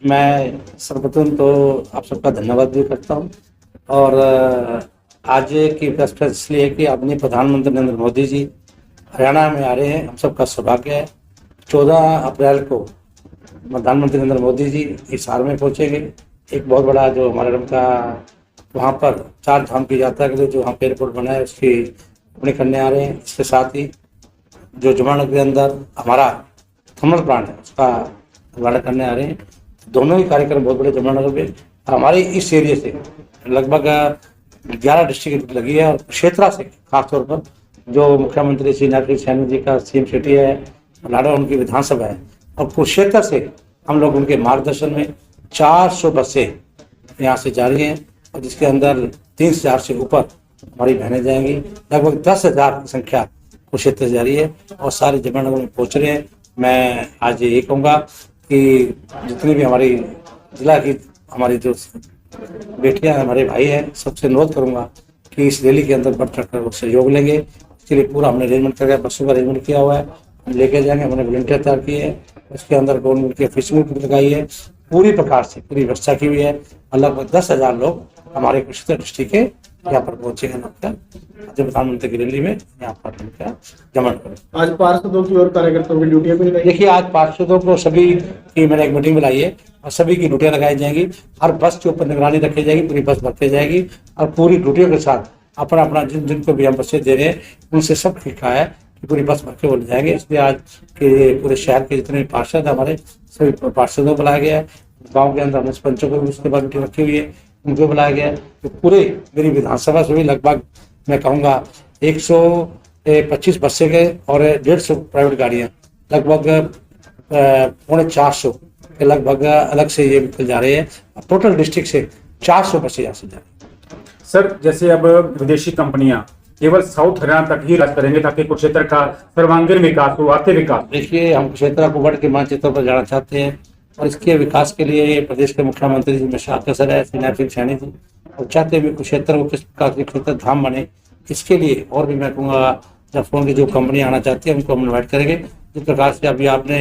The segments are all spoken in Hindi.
मैं सर्वप्रथम तो आप सबका धन्यवाद भी करता हूँ। और आज की प्रेस कॉन्फ्रेंस इसलिए है कि आदरणीय प्रधानमंत्री नरेंद्र मोदी जी हरियाणा में आ रहे हैं। हम सबका सौभाग्य है। 14 अप्रैल को प्रधानमंत्री नरेंद्र मोदी जी हिसार में पहुंचेंगे। एक बहुत बड़ा जो हमारे उनका वहाँ पर 4 धाम की यात्रा के लिए जो वहाँ पे एयरपोर्ट बना है उसकी अपने करने आ रहे हैं। इसके साथ ही जो जमुनानगर के अंदर हमारा थर्मल प्लांट है उसका उद्घाटन करने आ रहे हैं। दोनों ही कार्यक्रम बहुत बड़े जमुनानगर में। हमारे इस एरिया से लगभग 11 डिस्ट्रिक्ट लगी है और क्षेत्रा से खासतौर पर जो मुख्यमंत्री श्री नारायण सैनी जी का सीएम सिटी है, लाडा उनकी विधानसभा है, और कुरुक्षेत्र से हम लोग उनके मार्गदर्शन में 400 बसें यहाँ से जा रही हैं और जिसके अंदर 3000 से ऊपर हमारी बहनें जाएंगी। लगभग 10,000 की संख्या कुरुक्षेत्र से जा रही है और सारे जमुनानगर में पहुँच रहे हैं। मैं आज ये कहूँगा कि जितनी भी हमारी जिला की हमारी जो बेटियां हमारे भाई हैं, सबसे अनुरोध करूंगा कि इस रैली के अंदर बढ़ चढ़कर सहयोग लेंगे। इसके लिए पूरा हमने अरेंजमेंट करके बसों का अरेंजमेंट किया हुआ है, हम लेके जाएंगे। हमने वॉलंटियर तैयार किए हैं, उसके अंदर गवर्नमेंट की ऑफिसियल भी लगाई है, पूरी प्रकार से पूरी व्यवस्था की हुई है। लगभग 10,000 लोग हमारे कुरुक्षेत्र डिस्ट्रिक्ट के यहाँ पर पहुंचेंगे जब प्रधानमंत्री की रैली में यहाँ पर जमा करें। आज पार्षदों की और कार्यकर्ताओं की ड्यूटियां भी लगाई। देखिए, आज पार्षदों को सभी की मैंने एक मीटिंग बुलाई है और सभी की ड्यूटियां लगाई जाएंगी। हर बस के ऊपर निगरानी रखी जाएगी, पूरी बस भरती जाएगी और पूरी ड्यूटियों के साथ अपना अपना जिनको भी हम बसें दे रहे हैं उनसे सब लिखा है कि पूरी बस भर के बोले जाएंगे। इसलिए आज के पूरे शहर के जितने भी पार्षद हमारे सभी पार्षदों को बुलाया गया है। गाँव के अंदर हमने सरपंचों को भी उसके बाद मीटिंग रखी हुई है, उनको बुलाया गया है। तो पूरे मेरी विधानसभा से भी लगभग मैं कहूँगा 125 बसें गए और 150 प्राइवेट गाड़ियाँ, लगभग 450 के लगभग अलग से ये निकल जा रहे हैं। टोटल डिस्ट्रिक्ट से 400 बसें यहाँ से जा रही हैं। सर, जैसे अब विदेशी कंपनियां केवल साउथ हरियाणा तक ही राज करेंगे ताकि कुरुक्षेत्र का सर्वांगीण विकास हो, आर्थिक विकास। देखिए, हम कुरुक्षेत्र को वर्ल्ड के मानचित्र पर जाना चाहते हैं और इसके विकास के लिए प्रदेश के मुख्यमंत्री जी में अग्रसर है श्री नारायण सैनी जी, और चाहते हुए कुरुक्षेत्र को किस प्रकार के क्षेत्र धाम बने। इसके लिए और भी मैं कहूँगा जब फोन की जो कंपनी आना चाहती है उनको हम इन्वाइट करेंगे। जिस प्रकार से अभी आपने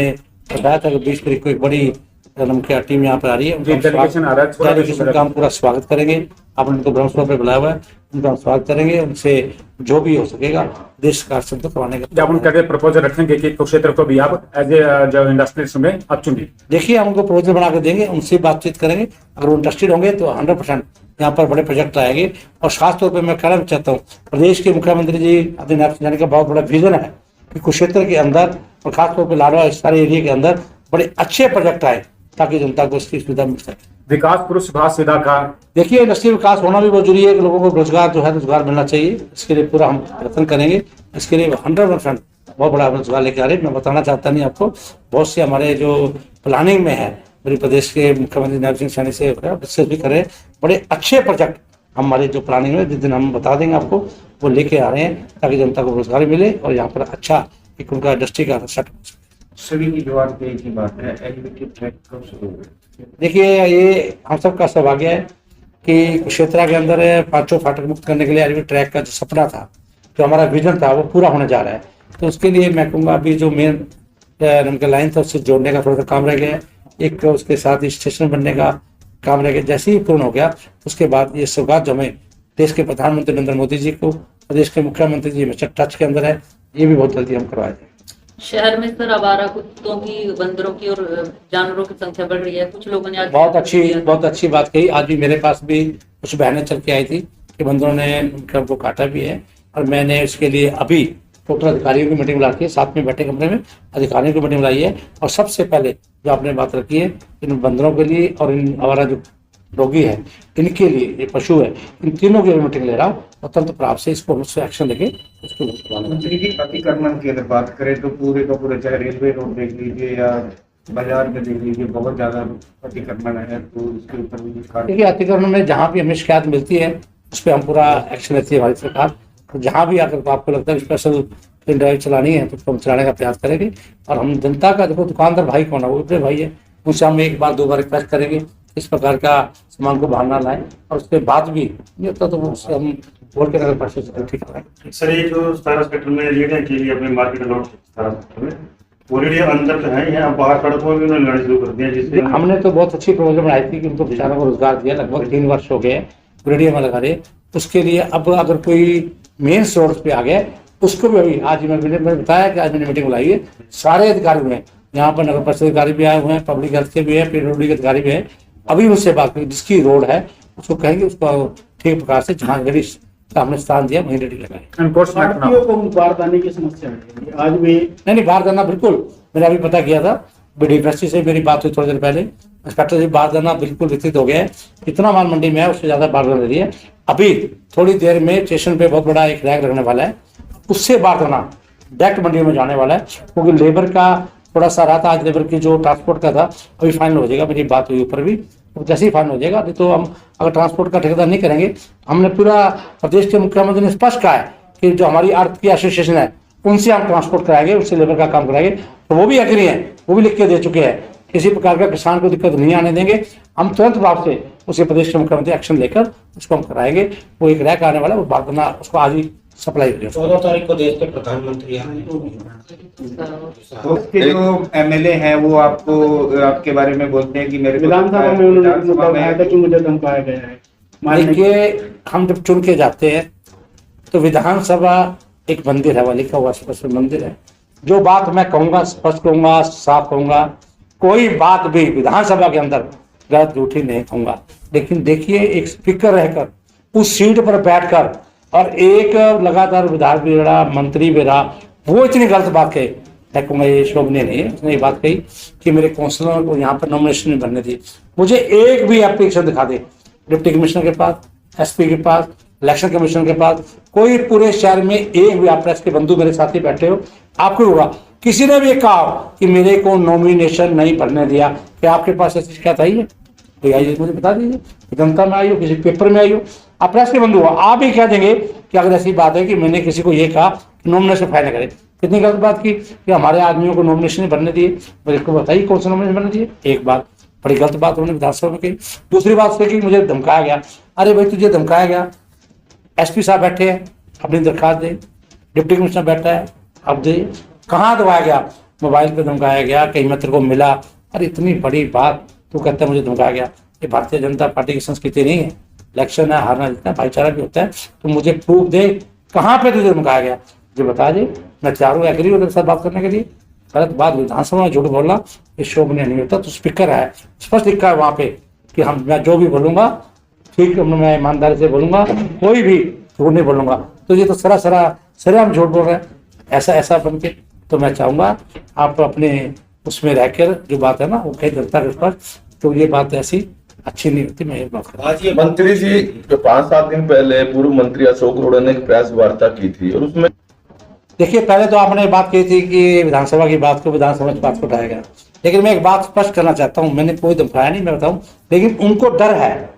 बताया था कि 20 तारीख को एक बड़ी उनकी टीम यहाँ पर आ रही है, डेलीगेशन का हम पूरा स्वागत करेंगे। आपने उनको ब्रह्मसभा पे बुलाया हुआ है, उनका हम स्वागत करेंगे। उनसे जो भी हो सकेगा देश का संतुलन करवाने का आप उनका प्रपोजल रखेंगे कि कुरुक्षेत्र को भी आप एज ए जो इंडस्ट्रियलिस्ट में आप चुनिए। देखिए, हम उनको प्रपोजल बना कर देंगे, उनसे बातचीत करेंगे। अगर वो इंटरेस्टेड होंगे तो 100% यहाँ पर बड़े प्रोजेक्ट आएंगे। और खासतौर पर मैं कहना चाहता हूँ, प्रदेश के मुख्यमंत्री जी नारायण सैनी का बहुत बड़ा विजन है कि कुरुक्षेत्र के अंदर और खासतौर पर लाडवा इस सारे एरिया के अंदर बड़े अच्छे प्रोजेक्ट आए ताकि जनता को इसकी सुविधा मिल सके। विकास पुरुष सुभाष सीधा का देखिए, इंडस्ट्री विकास होना भी बहुत जरूरी है कि लोगों को रोजगार जो है रोजगार मिलना चाहिए। इसके लिए पूरा हम प्रयत्न करेंगे। इसके लिए 100% बहुत बड़ा रोजगार लेके आ रहे हैं। मैं बताना चाहता नहीं आपको, बहुत से हमारे जो प्लानिंग में है मेरे प्रदेश के मुख्यमंत्री नारायण सैनी से डिस्कस भी करें। बड़े अच्छे प्रोजेक्ट हमारे जो प्लानिंग में जिस दिन हम बता देंगे आपको वो लेके आ रहे हैं ताकि जनता को रोजगार मिले और यहाँ पर अच्छा एक उनका इंडस्ट्री का सेट हो सके। सभी की जवाब की एक ही बात है, एलिवेटेड ट्रैक कब शुरू होगा? देखिए, ये हम सबका सौभाग्य है कि कुरुक्षेत्र के अंदर 5 फाटक मुक्त करने के लिए एलिवेटेड ट्रैक का जो सपना था, जो हमारा विजन था, वो पूरा होने जा रहा है। तो उसके लिए मैं कहूँगा अभी जो मेन उनका लाइन था उससे जोड़ने का थोड़ा सा काम रह गया है। एक उसके साथ स्टेशन बनने का काम रह गया। जैसे ही पूर्ण हो गया उसके बाद ये सौगात जो हमें देश के प्रधानमंत्री नरेंद्र मोदी जी को, प्रदेश के मुख्यमंत्री जी में टच के अंदर है, ये भी बहुत जल्दी हम करवाए जाए। शहर में सर आवारा कुत्तों की, बंदरों की और जानवरों की संख्या बढ़ रही है। कुछ लोगों ने आज बहुत अच्छी बात कही। आज भी मेरे पास भी कुछ बहनें चल के आई थी कि बंदरों ने उनको काटा भी है और मैंने इसके लिए अभी टोटल अधिकारियों की मीटिंग बुला के साथ में बैठे कमरे में अधिकारियों की मीटिंग बुलाई है। और सबसे पहले जो आपने बात रखी है इन बंदरों के लिए और इन आवारा जो रोगी है इनके लिए, ये पशु है, इन तीनों की मीटिंग ले रहा हूँ और तंत्र प्रभाव से इसको मुझसे एक्शन लेके उसको मंत्री जी, अतिक्रमण की अगर बात करें तो पूरे का पूरे चाहे रेलवे रोड देख लीजिए या बाजार में देख लीजिए, बहुत ज्यादा अतिक्रमण है। तो इसके ऊपर भी देखिए, अतिक्रमण में जहाँ भी हमें शिकायत मिलती है उस पर हम पूरा एक्शन लेती है हमारी सरकार। तो जहाँ भी अगर आपको लगता है स्पेशल ट्रेन ड्राइव चलानी है तो हम चलाने का प्रयास करेंगे। और हम जनता का, देखो दुकानदार भाई कौन है, वो अपने भाई है, उनसे हम 1 बार 2 बार रिक्वेस्ट करेंगे इस प्रकार का सामान को बाहर ना लाएं। और उसके बाद भी नहीं होता तो उससे हम बोल के नगर परिषद से ठीक कराएं। सर, ये जो 17 सेक्टर में रेडियां की अपने मार्केट लॉट 17 सेक्टर में, ऑलरेडी अंदर तो है, यहाँ बाहर सड़कों में भी उन्होंने लड़ाई शुरू कर दिया, जिससे हमने तो बहुत अच्छी प्रपोजल बनाई थी कि उनको बेचारों को रोजगार दिया, लगभग 3 वर्ष हो गए ग्रेडियम में लगा रहे। उसके लिए अब अगर कोई मेन सोर्स पे आ गया, उसको भी अभी आज मैंने बताया कि आज मैंने मीटिंग बुलाई है, सारे अधिकारी हुए हैं यहाँ पर, नगर परिषद अधिकारी भी आए हुए हैं, पब्लिक हेल्थ के भी है, पीडब्ल्यूडी के अधिकारी भी है। अभी उससे बात करें, जिसकी रोड है उसको कहेंगे उसको ठीक प्रकार से जहाँ रेडी का हमने स्थान दिया वहीं रेडी लगाए। एनफोर्समेंट भारतीयों को बारदाने की समस्या है आज भी। नहीं बारदाना बिल्कुल, मैंने अभी पता किया था, बीडीपीएससी से मेरी बात हुई थोड़ी देर पहले, इंस्पेक्टर जी बारदाना बिल्कुल विकसित हो गया है, जितना माल मंडी में है उससे ज्यादा बारदाना दे रही है। अभी थोड़ी देर में स्टेशन पे बहुत बड़ा एक रैक लगने वाला है, उससे बारदाना डायरेक्ट मंडियों में जाने वाला है, क्योंकि लेबर का थोड़ा सा रहा था, आज लेबर की जो ट्रांसपोर्ट का था अभी फाइनल हो जाएगा, मेरी बात हुई ऊपर भी, तो जैसे ही फाइनल हो जाएगा, नहीं तो हम अगर ट्रांसपोर्ट का ठेकेदार नहीं करेंगे, हमने पूरा प्रदेश के मुख्यमंत्री ने स्पष्ट कहा है कि जो हमारी अर्थ की एसोसिएशन है उनसे हम ट्रांसपोर्ट कराएंगे, उससे लेबर का काम कराएंगे, तो वो भी एग्री है, वो भी लिख के दे चुके हैं, किसी प्रकार का किसान को दिक्कत नहीं आने देंगे, हम तुरंत भाव से उसे प्रदेश के मुख्यमंत्री एक्शन लेकर उसको हम कराएंगे। वो एक रैक आने वाला है, वो बारदाना उसको आज ही सप्लाई हो जाएगा। 14 तारीख को देश के प्रधानमंत्री तो उसके जो एमएलए हैं वो आपको आपके बारे में बोलते हैं कि मेरे को विधानसभा में उन्होंने मुद्दा उठाया था कि मुझे धमकाया गया है। देखिए, हम जब चुन के जाते हैं तो विधानसभा एक मंदिर है, वालिका वासुदेव मंदिर है। जो बात मैं कहूंगा स्पष्ट कहूंगा, साफ कहूंगा, कोई बात भी विधानसभा के अंदर गलत झूठी नहीं कहूंगा। लेकिन देखिए, एक स्पीकर रहकर उस सीट पर बैठकर और एक लगातार विधायक भी रहा, मंत्री भी रहा, वो इतनी गलत बात कही, मैं कहूँगा ये शोभनीय नहीं है। उसने ये बात कही कि मेरे काउंसिलर को यहाँ पर नॉमिनेशन नहीं बनने दी। मुझे एक भी एप्लीकेशन दिखा दे, डिप्टी कमिश्नर के पास, एसपी के पास, इलेक्शन कमीशन के पास, कोई पूरे शहर में एक भी, आप प्रेस के बंधु मेरे साथी बैठे हो, आपको होगा किसी ने भी कहा कि मेरे को नॉमिनेशन नहीं भरने दिया, कि आपके पास ऐसी शिकायत आई है? तो आइए मुझे बता दीजिए, जनता में आई हो, किसी पेपर में आई हो, आप प्रेस के बंधु हो, आप ही कह देंगे कि अगर ऐसी बात है कि मैंने किसी को ये कहा कि नॉमिनेशन फाइल न करे। कितनी गलत बात की कि हमारे आदमियों को नॉमिनेशन नहीं भरने दिए। मेरे को बताइए कौन सा नॉमिनेशन भरने दिए? एक बात बड़ी गलत बात उन्होंने विधानसभा में कही। दूसरी बात से कि मुझे धमकाया गया। अरे भाई, तुझे धमकाया गया, एसपी साहब बैठे हैं, अपनी दरखास्त दे, डिप्टी कमिश्नर बैठा है, अब दे। कहाँ दबाया गया? मोबाइल पे धमकाया गया, कहीं मैं तेरे को मिला। अरे इतनी बड़ी बात तू कहता है मुझे धमकाया गया। ये भारतीय जनता पार्टी की संस्कृति नहीं है। इलेक्शन है, हारना जीतना भाईचारा भी होता है। तो मुझे प्रूफ दे, कहाँ पे तुझे धमकाया गया, मुझे बता दे। मैं चारों एग्री हूँ तेरे साथ बात करने के लिए। गलत बात विधानसभा में झूठ बोलना ये शोभनीय नहीं होता। तो स्पीकर है, स्पष्ट लिखा है वहाँ पे कि हम, मैं जो भी बोलूंगा ठीक, मैं ईमानदारी से बोलूंगा, कोई भी झूठ नहीं बोलूंगा। तो ये तो सरा हम झूठ बोल रहे हैं ऐसा बन के। तो मैं चाहूंगा आप अपने उसमें रहकर जो बात है ना वो कहीं जनता के ऊपर, तो ये बात ऐसी अच्छी नहीं होती। मैं ये बात कर रहा हूं। मंत्री जी, 5-7 दिन पहले पूर्व मंत्री अशोक अरोड़ा ने एक प्रेस वार्ता की थी और उसमें देखिए, पहले तो आपने बात की थी कि विधानसभा की बात को, विधानसभा की बात को उठाया गया, लेकिन मैं एक बात स्पष्ट करना चाहता हूं, मैंने कोई धमकाया नहीं, मैं बताऊं, लेकिन उनको डर है,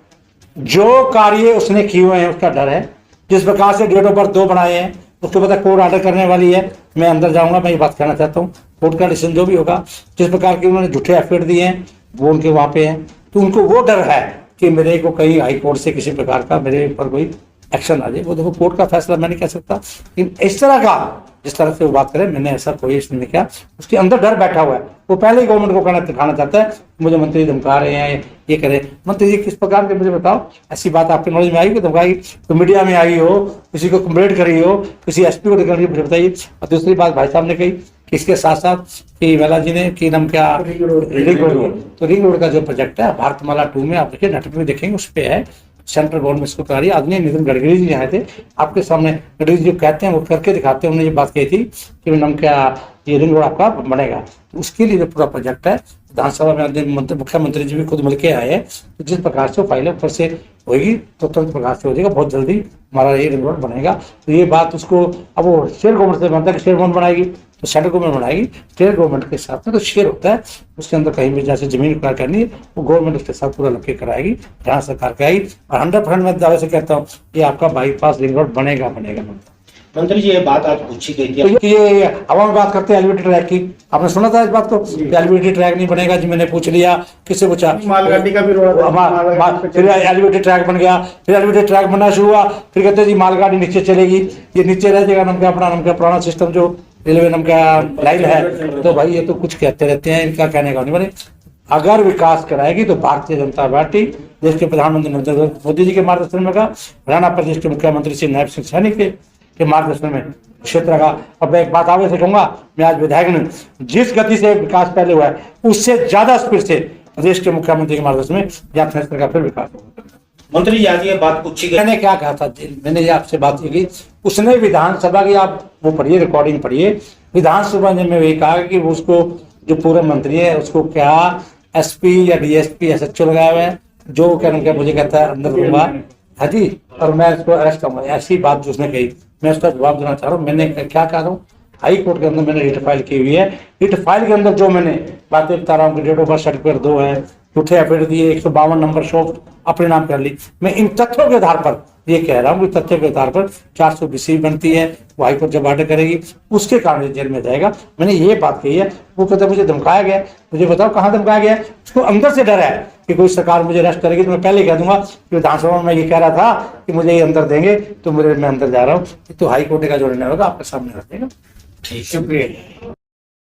जो कार्य उसने किए हुए हैं उसका डर है। जिस प्रकार से डेट ऑफ बर्थ 2 बनाए हैं, उसको पता कोर्ट ऑर्डर करने वाली है, मैं अंदर जाऊंगा, मैं ये बात कहना चाहता हूँ, कोर्ट का डिसीजन जो भी होगा, जिस प्रकार के उन्होंने झूठे एफिडेविट दिए हैं वो उनके वहां पे हैं, तो उनको वो डर है कि मेरे को कहीं हाई कोर्ट से किसी प्रकार का मेरे ऊपर कोई एक्शन आ जाए। वो देखो कोर्ट का फैसला मैं नहीं कह सकता, लेकिन इस तरह का जिस तरह से वो बात करे, मैंने ऐसा कोई इसने नहीं किया। उसके अंदर डर बैठा हुआ है, वो पहले ही गवर्नमेंट को कहना दिखाना चाहता है मुझे मंत्री धमका रहे हैं, ये करे। मंत्री जी किस प्रकार के, मुझे बताओ, ऐसी बात आपके नॉलेज में आई कि धमकाई, तो मीडिया में आई हो, किसी को कंप्लेंट करी हो, किसी एसपी को निकल, मुझे बताइए। और दूसरी बात भाई साहब ने कही कि इसके साथ साथ कि मेला जी ने कि नाम क्या, रिंग रोड, तो रिंग रोड का जो प्रोजेक्ट है भारतमाला 2 में, आप देखिए नेट पे देखेंगे, उस पर है, सेंट्रल गवर्नमेंट इसको करा रही है। आदरणीय नितिन गडकरी जी आए थे आपके सामने, गडकरी जी कहते हैं वो करके दिखाते हैं। उन्होंने ये बात कही थी कि नाम क्या, ये रिंग रोड आपका बनेगा। तो उसके लिए जो पूरा प्रोजेक्ट है विधानसभा में मुख्यमंत्री जी भी खुद मिलके आए हैं। तो जिस प्रकार से फाइल ऊपर से होगी तो तुरंत प्रकार से हो जाएगा, बहुत जल्दी हमारा ये रिंग रोड बनेगा। तो ये बात उसको, अब वो स्टेट गवर्नमेंट से बनता है कि स्टेट गवर्नमेंट बनाएगी, तो सेंट्रल गवर्नमेंट बनाएगी। स्टेट गवर्नमेंट के साथ में तो शेयर होता है, उसके अंदर कहीं भी जैसे जमीन एक्वायर करनी है वो गवर्नमेंट उसके साथ पूरा लग के कराएगी, जहाँ सरकार की आएगी। और 100% मैं दावे से कहता हूँ ये आपका बाईपास रिंग रोड बनेगा। मंत्री जी, ये बात आज पूछी गई थी, तो ये हवा में बात करते हैं एलिवेटेड ट्रैक की, आपने सुना था इस बात को? एलिवेटेड ट्रैक नहीं बनेगा जी, मैंने पूछ लिया, किससे पूछा, मालगाड़ी का भी फिर एलिवेटेड ट्रैक बन गया, फिर एलिवेटेड ट्रैक बनना शुरू हुआ, फिर कहते जी मालगाड़ी नीचे चलेगी, ये नीचे रह जाएगा, नाम का अपना नाम का पुराना सिस्टम जो रेलवे नाम का लाइन है, तो भाई ये तो कुछ कहते रहते हैं, इनका कहने का नहीं। बने अगर विकास कराएगी तो भारतीय जनता पार्टी देश के प्रधानमंत्री नरेंद्र मोदी जी के मार्गदर्शन में का, हरियाणा प्रदेश के मुख्यमंत्री श्री नायब सिंह सैनी के मार्गदर्शन में क्षेत्र का। और मैं एक बात आगे से कहूंगा, मैं आज विधायक ने जिस गति से विकास पहले हुआ है उससे ज्यादा स्पीड से प्रदेश के मुख्यमंत्री के मार्गदर्शन में यहाँ क्षेत्र का फिर विकास होगा। मंत्री जी आज ये बात पूछी गई, मैंने क्या कहा था, मैंने ये आपसे बात की, उसने विधानसभा की, आप वो पढ़िए, रिकॉर्डिंग पढ़िए, विधानसभा में वही कहा कि वो उसको जो पूर्व मंत्री है उसको क्या एसपी या डीएसपी एसएचओ लगाया हुआ है, जो क्या मुझे कहता है अंदर दूंगा है जी, और मैं इसको अरेस्ट करूंगा, ऐसी बात जो उसने कही, मैं उसका जवाब देना चाह रहा हूँ। मैंने क्या कह रहा हूँ, हाई कोर्ट के अंदर मैंने रिट फाइल की हुई है, रिट फाइल के अंदर जो मैंने बातें बता रहा हूँ कि डेट ऑफ बर्थ सर्टिफिकेट 2 है, झूठे एफिडेविट दिए, 152 नंबर सॉफ्ट अपने नाम कर ली, मैं इन तथ्यों के आधार पर ये कह रहा हूँ कि तथ्यों के आधार पर 420 बनती है, वो हाईकोर्ट जब ऑर्डर करेगी उसके कारण जेल में जाएगा। मैंने ये बात कही है। वो कहता मुझे धमकाया गया, मुझे बताओ कहाँ धमकाया गया, उसको अंदर से डर है कि कोई सरकार मुझे अरेस्ट करेगी, तो मैं पहले कह दूंगा कि विधानसभा में ये कह रहा था कि मुझे ये अंदर देंगे, तो मैं अंदर जा रहा हूँ, तो हाईकोर्ट का जो निर्णय होगा आपके सामने रखेगा। ठीक, शुक्रिया।